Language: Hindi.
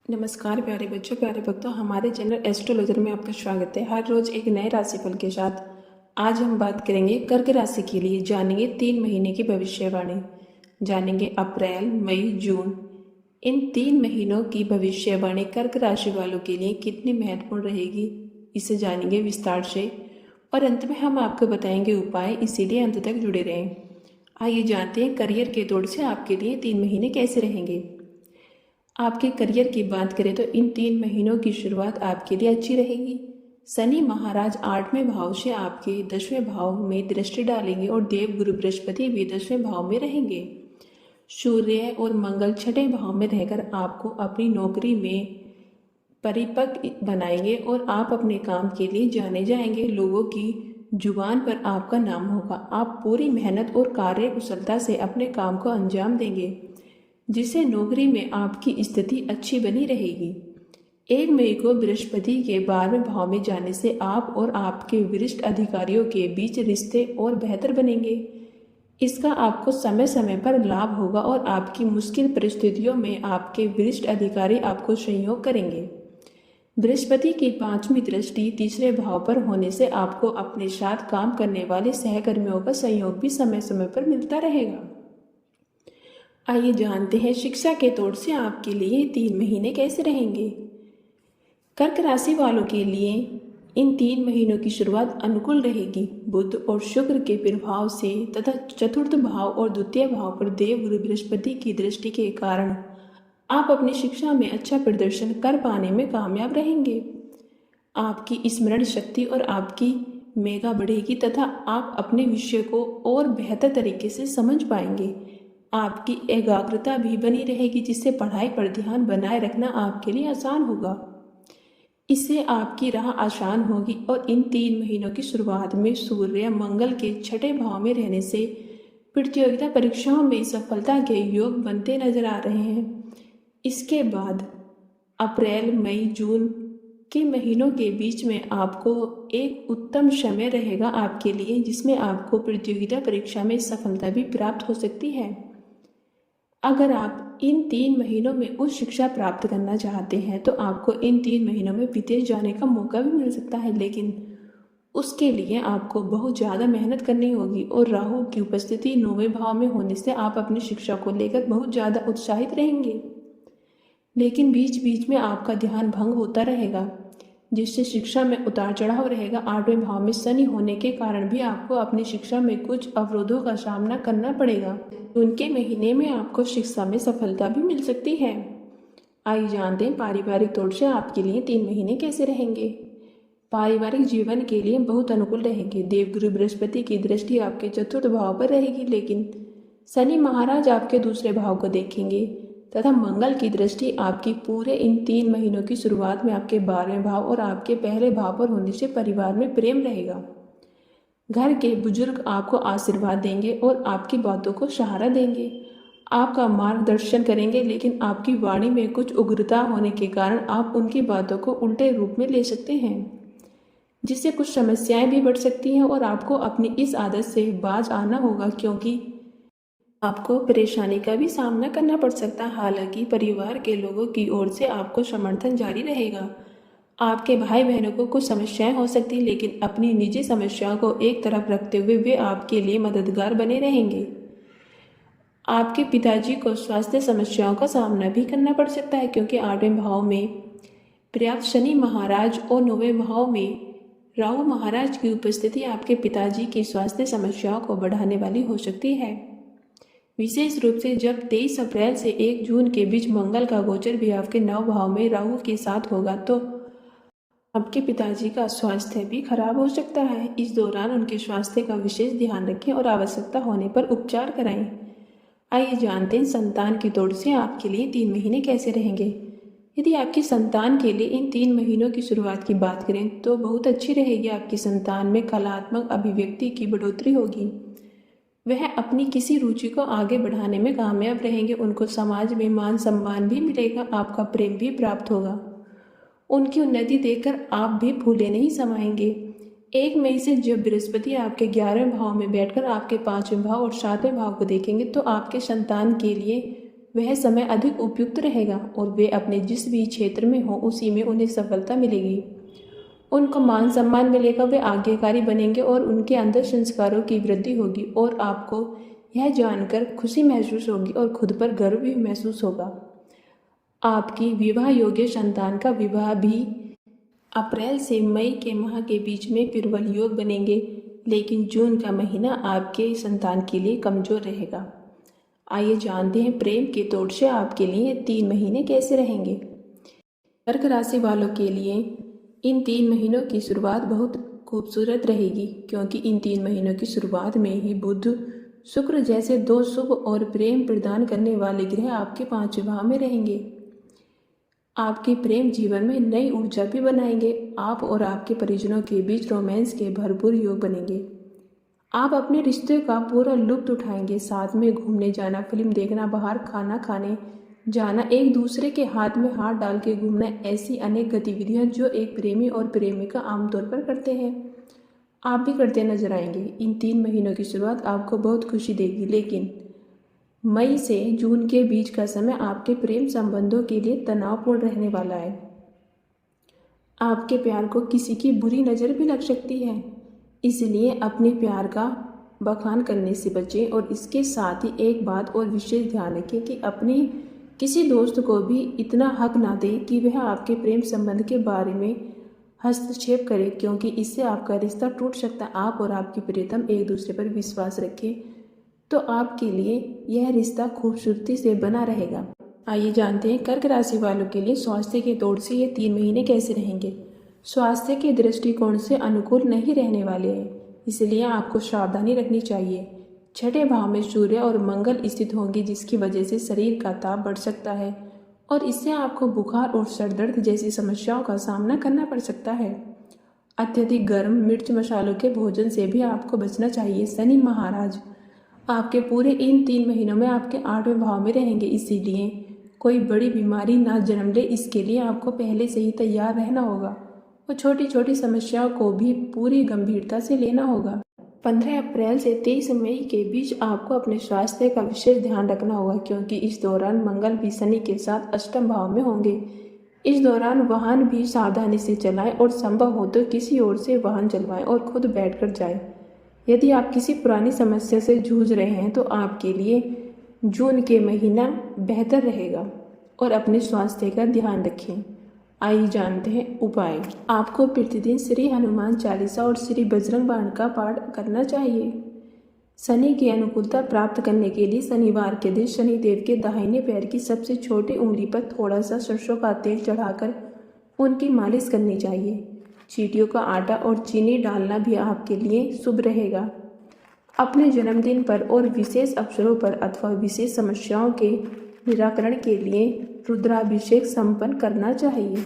नमस्कार प्यारे बच्चों, प्यारे भक्तों, हमारे चैनल एस्ट्रोलॉजर में आपका स्वागत है। हर रोज एक नए राशिफल के साथ आज हम बात करेंगे कर्क राशि के लिए। जानेंगे 3 महीने की भविष्यवाणी, जानेंगे अप्रैल, मई, जून, इन 3 महीनों की भविष्यवाणी कर्क राशि वालों के लिए कितनी महत्वपूर्ण रहेगी, इसे जानेंगे विस्तार से। और अंत में हम आपको बताएंगे उपाय, इसीलिए अंत तक जुड़े रहें। आइए जानते हैं करियर के तौर से आपके लिए 3 महीने कैसे रहेंगे। आपके करियर की बात करें तो इन 3 महीनों की शुरुआत आपके लिए अच्छी रहेगी। शनि महाराज 8वें भाव से आपके 10वें भाव में दृष्टि डालेंगे और देव गुरु बृहस्पति भी 10वें भाव में रहेंगे। सूर्य और मंगल 6ठे भाव में रहकर आपको अपनी नौकरी में परिपक्व बनाएंगे और आप अपने काम के लिए जाने जाएंगे। लोगों की जुबान पर आपका नाम होगा। आप पूरी मेहनत और कार्य कुशलता से अपने काम को अंजाम देंगे, जिससे नौकरी में आपकी स्थिति अच्छी बनी रहेगी। 1 मई को बृहस्पति के 12वें भाव में जाने से आप और आपके वरिष्ठ अधिकारियों के बीच रिश्ते और बेहतर बनेंगे। इसका आपको समय समय पर लाभ होगा और आपकी मुश्किल परिस्थितियों में आपके वरिष्ठ अधिकारी आपको सहयोग करेंगे। बृहस्पति की 5वीं दृष्टि तीसरे भाव पर होने से आपको अपने साथ काम करने वाले सहकर्मियों का सहयोग भी समय समय पर मिलता रहेगा। आइए जानते हैं शिक्षा के तौर से आपके लिए 3 महीने कैसे रहेंगे। कर्क राशि वालों के लिए इन 3 महीनों की शुरुआत अनुकूल रहेगी। बुध और शुक्र के प्रभाव से तथा चतुर्थ भाव और द्वितीय भाव पर देव गुरु बृहस्पति की दृष्टि के कारण आप अपनी शिक्षा में अच्छा प्रदर्शन कर पाने में कामयाब रहेंगे। आपकी स्मरण शक्ति और आपकी मेगा बढ़ेगी तथा आप अपने विषय को और बेहतर तरीके से समझ पाएंगे। आपकी एकाग्रता भी बनी रहेगी, जिससे पढ़ाई पर ध्यान बनाए रखना आपके लिए आसान होगा। इससे आपकी राह आसान होगी। और इन 3 महीनों की शुरुआत में सूर्य मंगल के 6ठे भाव में रहने से प्रतियोगिता परीक्षाओं में सफलता के योग बनते नजर आ रहे हैं। इसके बाद अप्रैल, मई, जून के महीनों के बीच में आपको एक उत्तम समय रहेगा आपके लिए, जिसमें आपको प्रतियोगिता परीक्षा में सफलता भी प्राप्त हो सकती है। अगर आप इन 3 महीनों में उच्च शिक्षा प्राप्त करना चाहते हैं तो आपको इन 3 महीनों में विदेश जाने का मौका भी मिल सकता है, लेकिन उसके लिए आपको बहुत ज़्यादा मेहनत करनी होगी। और राहु की उपस्थिति 9वें भाव में होने से आप अपनी शिक्षा को लेकर बहुत ज़्यादा उत्साहित रहेंगे, लेकिन बीच बीच में आपका ध्यान भंग होता रहेगा, जिससे शिक्षा में उतार चढ़ाव रहेगा। 8वें भाव में शनि होने के कारण भी आपको अपनी शिक्षा में कुछ अवरोधों का सामना करना पड़ेगा। उनके महीने में आपको शिक्षा में सफलता भी मिल सकती है। आइए जानते हैं पारिवारिक तौर से आपके लिए 3 महीने कैसे रहेंगे। पारिवारिक जीवन के लिए बहुत अनुकूल रहेंगे। देवगुरु बृहस्पति की दृष्टि आपके चतुर्थ भाव पर रहेगी, लेकिन शनि महाराज आपके दूसरे भाव को देखेंगे तथा मंगल की दृष्टि आपकी पूरे इन 3 महीनों की शुरुआत में आपके 12वें भाव और आपके पहले भाव पर होने से परिवार में प्रेम रहेगा। घर के बुजुर्ग आपको आशीर्वाद देंगे और आपकी बातों को सहारा देंगे, आपका मार्गदर्शन करेंगे, लेकिन आपकी वाणी में कुछ उग्रता होने के कारण आप उनकी बातों को उल्टे रूप में ले सकते हैं, जिससे कुछ समस्याएं भी बढ़ सकती हैं। और आपको अपनी इस आदत से बाज आना होगा, क्योंकि आपको परेशानी का भी सामना करना पड़ सकता है। हालांकि परिवार के लोगों की ओर से आपको समर्थन जारी रहेगा। आपके भाई बहनों को कुछ समस्याएं हो सकती, लेकिन अपनी निजी समस्याओं को एक तरफ रखते हुए वे आपके लिए मददगार बने रहेंगे। आपके पिताजी को स्वास्थ्य समस्याओं का सामना भी करना पड़ सकता है, क्योंकि 8वें भाव में पर्याप्त शनि महाराज और 9वें भाव में राहु महाराज की उपस्थिति आपके पिताजी की स्वास्थ्य समस्याओं को बढ़ाने वाली हो सकती है। विशेष रूप से जब 23 अप्रैल से 1 जून के बीच मंगल का गोचर भी आपके 9 भाव में राहु के साथ होगा, तो आपके पिताजी का स्वास्थ्य भी खराब हो सकता है। इस दौरान उनके स्वास्थ्य का विशेष ध्यान रखें और आवश्यकता होने पर उपचार कराएं। आइए जानते हैं संतान की तौर से आपके लिए 3 महीने कैसे रहेंगे। यदि आपकी संतान के लिए इन 3 महीनों की शुरुआत की बात करें तो बहुत अच्छी रहेगी। आपकी संतान में कलात्मक अभिव्यक्ति की बढ़ोतरी होगी। वह अपनी किसी रुचि को आगे बढ़ाने में कामयाब रहेंगे। उनको समाज में मान सम्मान भी मिलेगा, आपका प्रेम भी प्राप्त होगा। उनकी उन्नति देखकर आप भी फूले नहीं समाएंगे। 1 मई से जब बृहस्पति आपके 11वें भाव में बैठकर आपके 5वें भाव और 7वें भाव को देखेंगे तो आपके संतान के लिए वह समय अधिक उपयुक्त रहेगा और वे अपने जिस भी क्षेत्र में हो उसी में उन्हें सफलता मिलेगी। उनको मान सम्मान मिलेगा, वे आज्ञाकारी बनेंगे और उनके अंदर संस्कारों की वृद्धि होगी और आपको यह जानकर खुशी महसूस होगी और खुद पर गर्व भी महसूस होगा। आपकी विवाह योग्य संतान का विवाह भी अप्रैल से मई के माह के बीच में प्रबल योग बनेंगे, लेकिन जून का महीना आपके संतान के लिए कमजोर रहेगा। आइए जानते हैं प्रेम के तौर से आपके लिए 3 महीने कैसे रहेंगे। कर्क राशि वालों के लिए इन 3 महीनों की शुरुआत बहुत खूबसूरत रहेगी, क्योंकि इन 3 महीनों की शुरुआत में ही बुध शुक्र जैसे 2 शुभ और प्रेम प्रदान करने वाले ग्रह आपके 5वें भाव में रहेंगे। आपके प्रेम जीवन में नई ऊर्जा भी बनाएंगे। आप और आपके परिजनों के बीच रोमांस के भरपूर योग बनेंगे। आप अपने रिश्ते का पूरा लुत्फ उठाएंगे। साथ में घूमने जाना, फिल्म देखना, बाहर खाना खाने जाना, एक दूसरे के हाथ में हाथ डाल के घूमना, ऐसी अनेक गतिविधियां जो एक प्रेमी और प्रेमिका आमतौर पर करते हैं, आप भी करते नजर आएंगे। इन 3 महीनों की शुरुआत आपको बहुत खुशी देगी, लेकिन मई से जून के बीच का समय आपके प्रेम संबंधों के लिए तनावपूर्ण रहने वाला है। आपके प्यार को किसी की बुरी नज़र भी लग सकती है, इसलिए अपने प्यार का बखान करने से बचें। और इसके साथ ही एक बात और विशेष ध्यान रखें कि अपने किसी दोस्त को भी इतना हक ना दें कि वह आपके प्रेम संबंध के बारे में हस्तक्षेप करे, क्योंकि इससे आपका रिश्ता टूट सकता है। आप और आपकी प्रियतम एक दूसरे पर विश्वास रखें तो आपके लिए यह रिश्ता खूबसूरती से बना रहेगा। आइए जानते हैं कर्क राशि वालों के लिए स्वास्थ्य के तौर से ये 3 महीने कैसे रहेंगे। स्वास्थ्य के दृष्टिकोण से अनुकूल नहीं रहने वाले हैं, इसलिए आपको सावधानी रखनी चाहिए। 6ठे भाव में सूर्य और मंगल स्थित होंगे, जिसकी वजह से शरीर का ताप बढ़ सकता है और इससे आपको बुखार और सर दर्द जैसी समस्याओं का सामना करना पड़ सकता है। अत्यधिक गर्म मिर्च मसालों के भोजन से भी आपको बचना चाहिए। शनि महाराज आपके पूरे इन 3 महीनों में आपके 8वें भाव में रहेंगे, इसीलिए कोई बड़ी बीमारी ना जन्म ले, इसके लिए आपको पहले से ही तैयार रहना होगा और छोटी छोटी समस्याओं को भी पूरी गंभीरता से लेना होगा। 15 अप्रैल से 23 मई के बीच आपको अपने स्वास्थ्य का विशेष ध्यान रखना होगा, क्योंकि इस दौरान मंगल भी शनि के साथ अष्टम भाव में होंगे। इस दौरान वाहन भी सावधानी से चलाएं और संभव हो तो किसी और से वाहन चलवाएं और खुद बैठकर जाएं। यदि आप किसी पुरानी समस्या से जूझ रहे हैं तो आपके लिए जून के महीना बेहतर रहेगा और अपने स्वास्थ्य का ध्यान रखें। आइए जानते हैं उपाय। आपको प्रतिदिन श्री हनुमान चालीसा और श्री बजरंग बाण का पाठ करना चाहिए। शनि की अनुकूलता प्राप्त करने के लिए शनिवार के दिन शनिदेव के दाहिने पैर की सबसे छोटी उंगली पर थोड़ा सा सरसों का तेल चढ़ाकर उनकी मालिश करनी चाहिए। चींटियों का आटा और चीनी डालना भी आपके लिए शुभ रहेगा। अपने जन्मदिन पर और विशेष अवसरों पर अथवा विशेष समस्याओं के निराकरण के लिए रुद्राभिषेक संपन्न करना चाहिए।